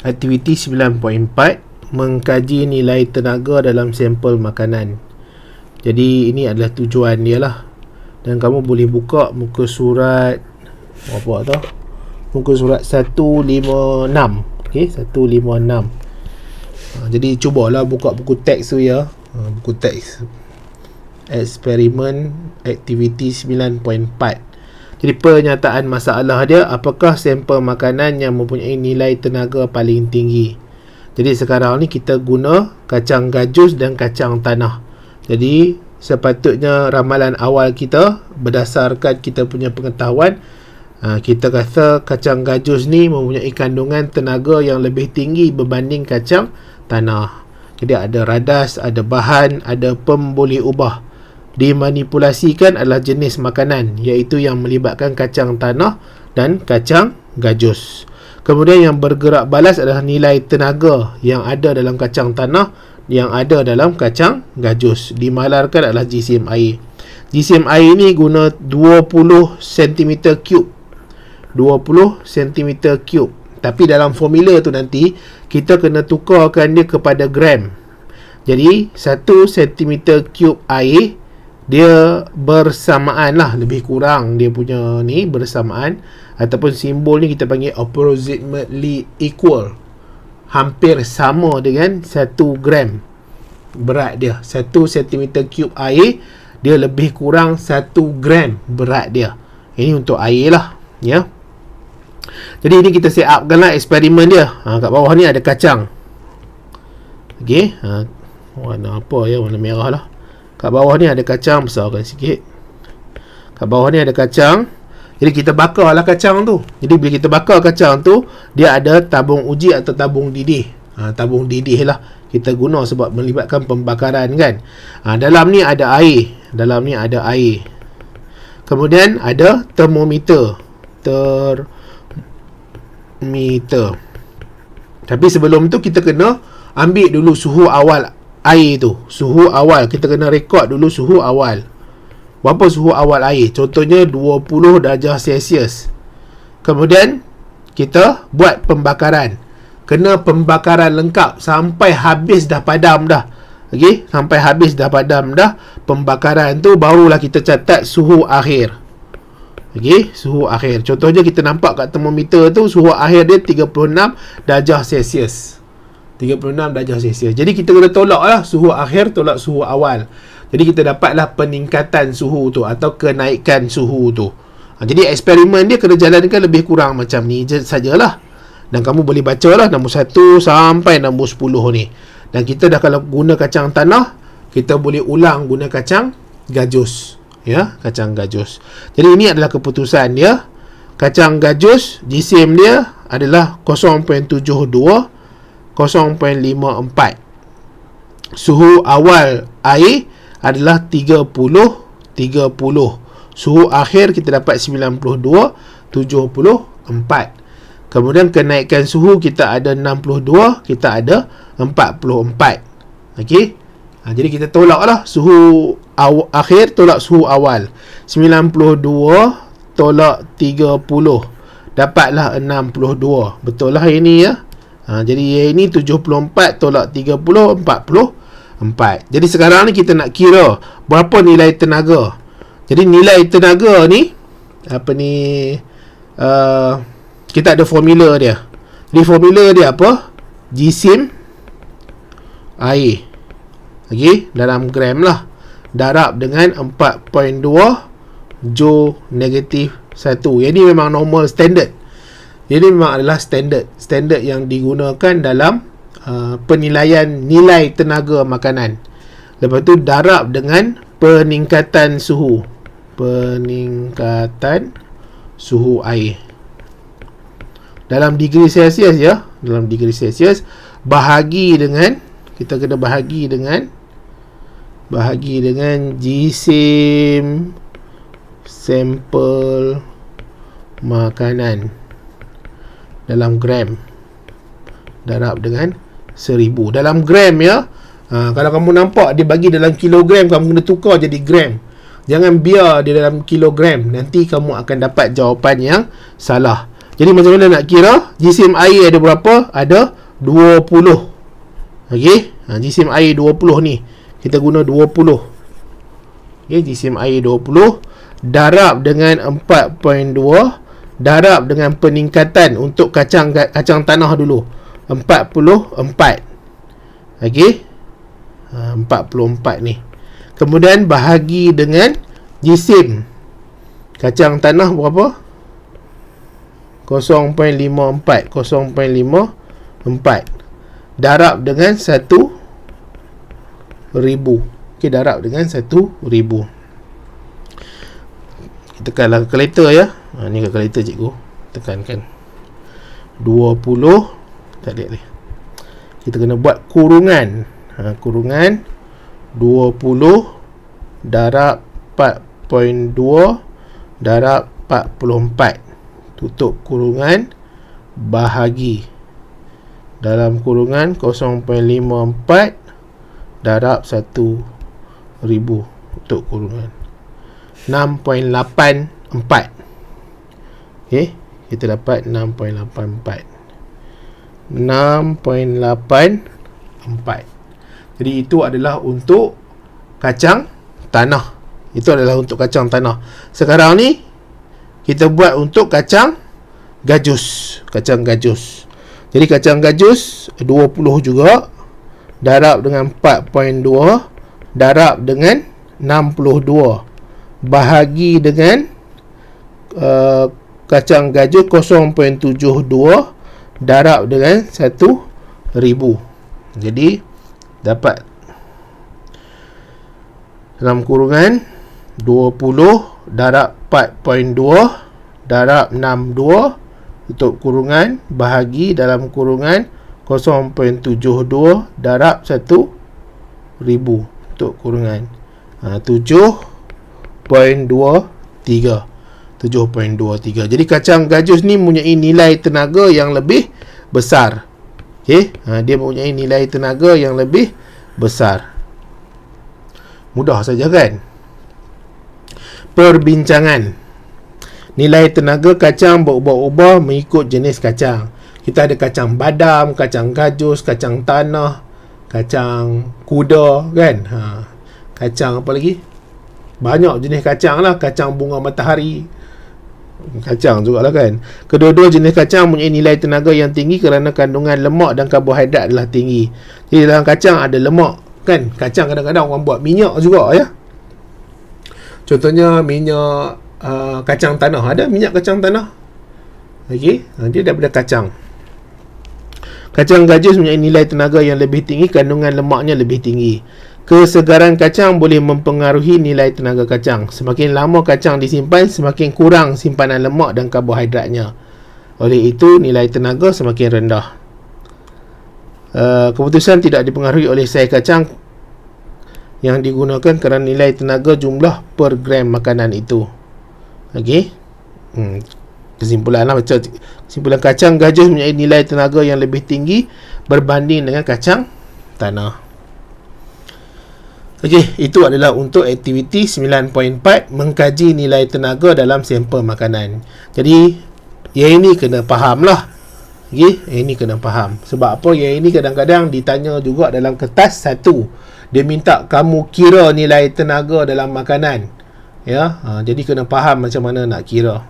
Aktiviti 9.4, mengkaji nilai tenaga dalam sampel makanan. Jadi ini adalah tujuan dia lah. Dan kamu boleh buka muka surat apa tu? Muka surat 156. Okey, 156. Jadi cubalah buka buku teks tu ya. Buku teks eksperimen aktiviti 9.4. Jadi pernyataan masalah dia, apakah sampel makanan yang mempunyai nilai tenaga paling tinggi. Jadi sekarang ni kita guna kacang gajus dan kacang tanah. Jadi sepatutnya ramalan awal kita berdasarkan kita punya pengetahuan, kita kata kacang gajus ni mempunyai kandungan tenaga yang lebih tinggi berbanding kacang tanah. Jadi ada radas, ada bahan, ada pemboleh ubah. Dimanipulasikan adalah jenis makanan, iaitu yang melibatkan kacang tanah dan kacang gajus. Kemudian yang bergerak balas adalah nilai tenaga yang ada dalam kacang tanah, yang ada dalam kacang gajus. Dimalarkan adalah jisim air. Jisim air ni guna 20 cm3. 20 cm3. Tapi dalam formula tu nanti kita kena tukarkan dia kepada gram. Jadi 1 cm3 air dia bersamaan lah, lebih kurang dia punya ni bersamaan, ataupun simbol ni kita panggil approximately equal, hampir sama dengan 1 gram berat dia. 1 cm3 air dia lebih kurang 1 gram berat dia. Ini untuk air lah ya. Jadi ini kita set upkan lah eksperimen dia. Kat bawah ni ada kacang. Okey, warna apa ya, warna merah lah. Kat bawah ni ada kacang, besarkan sikit. Kat bawah ni ada kacang. Jadi kita bakar lah kacang tu. Jadi bila kita bakar kacang tu, dia ada tabung uji atau tabung didih. Tabung didih lah kita guna sebab melibatkan pembakaran kan. Dalam ni ada air. Dalam ni ada air. Kemudian ada termometer. Tapi sebelum tu kita kena ambil dulu suhu awal air tu. Suhu awal, kita kena rekod dulu suhu awal. Berapa suhu awal air? Contohnya 20 darjah Celsius. Kemudian kita buat pembakaran. Kena pembakaran lengkap sampai habis dah padam dah. Okey, sampai habis dah padam dah pembakaran tu, barulah kita catat suhu akhir. Okey, suhu akhir. Contohnya kita nampak kat termometer tu suhu akhir dia 36 darjah Celsius. 36 darjah Celsius. Jadi kita kena tolak lah suhu akhir, tolak suhu awal. Jadi kita dapatlah peningkatan suhu tu atau kenaikan suhu tu. Jadi eksperimen dia kena jalankan lebih kurang macam ni sajalah. Dan kamu boleh baca lah nombor 1 sampai nombor 10 ni. Dan kita dah kalau guna kacang tanah, kita boleh ulang guna kacang gajus. Ya, kacang gajus. Jadi ini adalah keputusan dia. Kacang gajus, jisim dia adalah 0.72, 0.54. Suhu awal air adalah 30. Suhu akhir kita dapat 92, 74. Kemudian kenaikan suhu kita ada 62, kita ada 44. Okey. Jadi kita tolaklah suhu akhir tolak suhu awal. 92 tolak 30, dapatlah 62. Betul lah ini ya. Jadi ini 74 tolak 30, 44. Jadi sekarang ni kita nak kira berapa nilai tenaga. Jadi nilai tenaga ni apa ni, kita ada formula dia. Jadi formula dia apa? Jisim air, okey, dalam gram lah, darab dengan 4.2 Joule negatif 1. Yang ni memang normal standard. Jadi memang adalah standard yang digunakan dalam penilaian nilai tenaga makanan. Lepas tu darab dengan peningkatan suhu air dalam degree Celsius ya. Dalam degree Celsius, bahagi dengan, kita kena bahagi dengan jisim sampel makanan dalam gram, darab dengan 1000 dalam gram ya. Kalau kamu nampak dia bagi dalam kilogram, kamu kena tukar jadi gram. Jangan biar dia dalam kilogram, nanti kamu akan dapat jawapan yang salah. Jadi macam mana nak kira? Jisim air ada berapa? Ada 20. Okey, jisim air 20 ni kita guna 20. Okey, jisim air 20 darab dengan 4.2 darab dengan peningkatan untuk kacang tanah dulu 44. Okey, 44 ni. Kemudian bahagi dengan jisim kacang tanah berapa? 0.54 darab dengan 1,000. Okey, darab dengan 1,000. Kita tekanlah kalkulator ya. Ni kalkulator cikgu. Tekankan 20. Tak lihat ni. Kita kena buat kurungan. Kurungan 20 darab 4.2 darab 44. Tutup kurungan, bahagi dalam kurungan 0.54 darab 1,000. Tutup kurungan 6.84. Okey, kita dapat 6.84. 6.84. Jadi itu adalah untuk kacang tanah. Itu adalah untuk kacang tanah. Sekarang ni kita buat untuk kacang gajus. Kacang gajus. Jadi kacang gajus 20 juga darab dengan 4.2 darab dengan 62 bahagi dengan kacang gajus 0.72 darab dengan 1,000. Jadi dapat dalam kurungan 20 darab 4.2 darab 62 tutup kurungan bahagi dalam kurungan 0.72 darab 1,000 tutup kurungan 7.23. 7.23. Jadi kacang gajus ni mempunyai nilai tenaga yang lebih besar. Okey, dia mempunyai nilai tenaga yang lebih besar. Mudah saja kan? Perbincangan. Nilai tenaga kacang berubah-ubah mengikut jenis kacang. Kita ada kacang badam, kacang gajus, kacang tanah, kacang kuda kan? Kacang apa lagi? Banyak jenis kacang lah. Kacang bunga matahari, kacang jugalah kan. Kedua-dua jenis kacang mempunyai nilai tenaga yang tinggi kerana kandungan lemak dan karbohidrat adalah tinggi. Jadi dalam kacang ada lemak kan. Kacang kadang-kadang orang buat minyak juga ya. Contohnya minyak kacang tanah. Ada minyak kacang tanah. Okey, dia daripada kacang. Kacang gajus mempunyai nilai tenaga yang lebih tinggi, kandungan lemaknya lebih tinggi. Kesegaran kacang boleh mempengaruhi nilai tenaga kacang. Semakin lama kacang disimpan, semakin kurang simpanan lemak dan karbohidratnya. Oleh itu, nilai tenaga semakin rendah. Keputusan tidak dipengaruhi oleh saiz kacang yang digunakan kerana nilai tenaga jumlah per gram makanan itu. Okey. Kesimpulan kacang gajus mempunyai nilai tenaga yang lebih tinggi berbanding dengan kacang tanah. Okey, itu adalah untuk aktiviti 9.4 mengkaji nilai tenaga dalam sampel makanan. Jadi, yang ini kena faham lah. Okey, yang ini kena faham. Sebab apa? Yang ini kadang-kadang ditanya juga dalam kertas satu. Dia minta kamu kira nilai tenaga dalam makanan. Ya, jadi kena faham macam mana nak kira.